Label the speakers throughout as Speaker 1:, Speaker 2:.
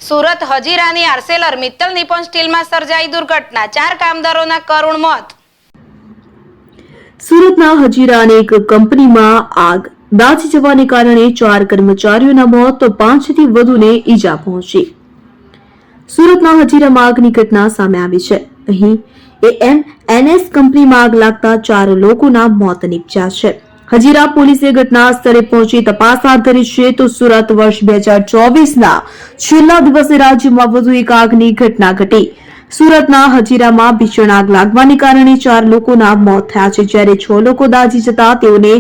Speaker 1: Surat હજીરાની Arcelor Mittal Nippon સ્ટીલમાં સર્જાઈ દુર્ઘટના, 4 કામદારોના કરુણ મોત।
Speaker 2: સુરતના હજીરાની એક કંપનીમાં આગ દાઝી જવાને કારણે 4 કર્મચારીઓના મોત તો 5 થી વધુને ઈજા પહોંચી। સુરતના હજીરામાં આગની ઘટના સામે આવી છે। અહીં AMNS કંપનીમાં આગ લાગતા 4 લોકોના મોત નીપજ્યા છે। હજીરા પોલીસે ઘટના સ્થળે પહોંચી તપાસ હાથ ધરી છે। તો સુરત વર્ષ 2024ના છેલ્લા દિવસે રાજ્યમાં વધુ એક આગની ઘટના ઘટી। સુરતના હજીરામાં ભીષણ આગ લાગવાને કારણે 4 લોકોના મોત થયા છે, જ્યારે 6 લોકો દાઝી જતા તેઓને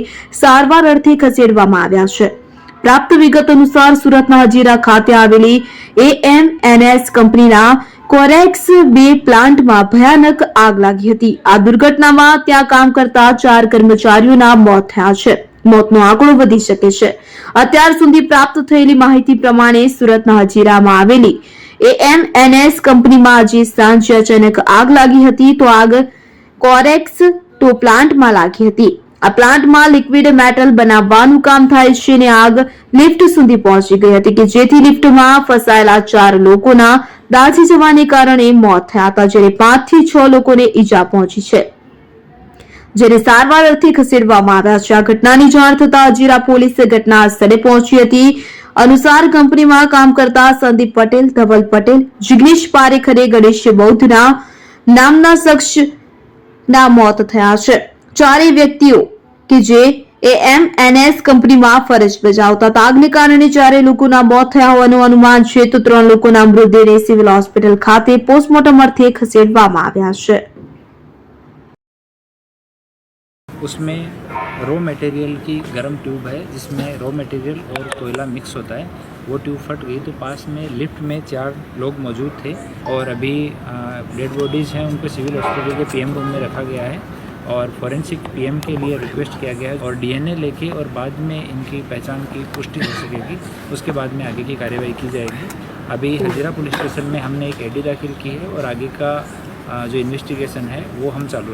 Speaker 2: સારવાર અર્થે ખસેડવામાં આવ્યા છે। પ્રાપ્ત વિગત અનુસાર સુરતના હજીરા ખાતે આવેલી AMNS કંપનીના કોરેક્સ 2 પ્લાન્ટમાં ભયાનક આગ લાગી હતી। આ દુર્ઘટનામાં ત્યાં કામ કરતા 4 કર્મચારીઓના મોત થયા છે। મોતનો આંકડો વધી શકે છે। અત્યાર સુધી પ્રાપ્ત થયેલી માહિતી પ્રમાણે સુરતના હજીરામાં આવેલી AMNS કંપનીમાં આજે સાંજે અચાનક આગ લાગી હતી। તો આગ કોરેક્સ 2 પ્લાન્ટમાં લાગી હતી। આ પ્લાન્ટમાં લિક્વિડ મેટલ બનાવવાનું કામ થાય છે અને આગ લિફ્ટ સુધી પહોંચી ગઈ હતી, કે જેથી લિફ્ટમાં ફસાયેલા 4 લોકોના દાઝી જવાને કારણે મોત થયા હતા, જ્યારે 5 થી 6 લોકોને ઈજા પહોંચી છે, જેને સારવાર અર્થે ખસેડવામાં આવ્યા છે। આ ઘટનાની જાણ થતાં હજીરા પોલીસ ઘટના સ્થળે પહોંચી હતી। અનુસાર કંપનીમાં કામ કરતા સંદીપ પટેલ, ધવલ પટેલ, જિગ્નેશ પારેખ અને ગણેશ બૌદ્ધના નામના શખ્સના મોત થયા છે। 4 વ્યક્તિઓ કે જે AMNS કંપનીમાં ફરજ બજાવતા હતા। આગને કારણે 4 લોકોના મોત થયા હોવાનું અનુમાન છે। તો 3 લોકોના મૃતદેહને સિવિલ હોસ્પિટલ ખાતે પોસ્ટમોર્ટમ અર્થે ખસેડવામાં આવ્યા છે।
Speaker 3: उसमें रॉ मटेरियल की गर्म ट्यूब है, जिसमें रॉ मटेरियल और कोयला मिक्स होता है। वो ट्यूब फट गई तो पास में लिफ्ट में 4 लोग मौजूद थे और अभी डेड बॉडीज़ हैं, उनको सिविल हॉस्पिटल के PM रूम में रखा गया है और फॉरेंसिक PM के लिए रिक्वेस्ट किया गया है और DNA लेके और बाद में इनकी पहचान की पुष्टि हो सकेगी। उसके बाद में आगे की कार्यवाही की जाएगी। अभी हजीरा पुलिस स्टेशन में हमने एक AD दाखिल की है और आगे का जो इन्वेस्टिगेशन है वो हम चालू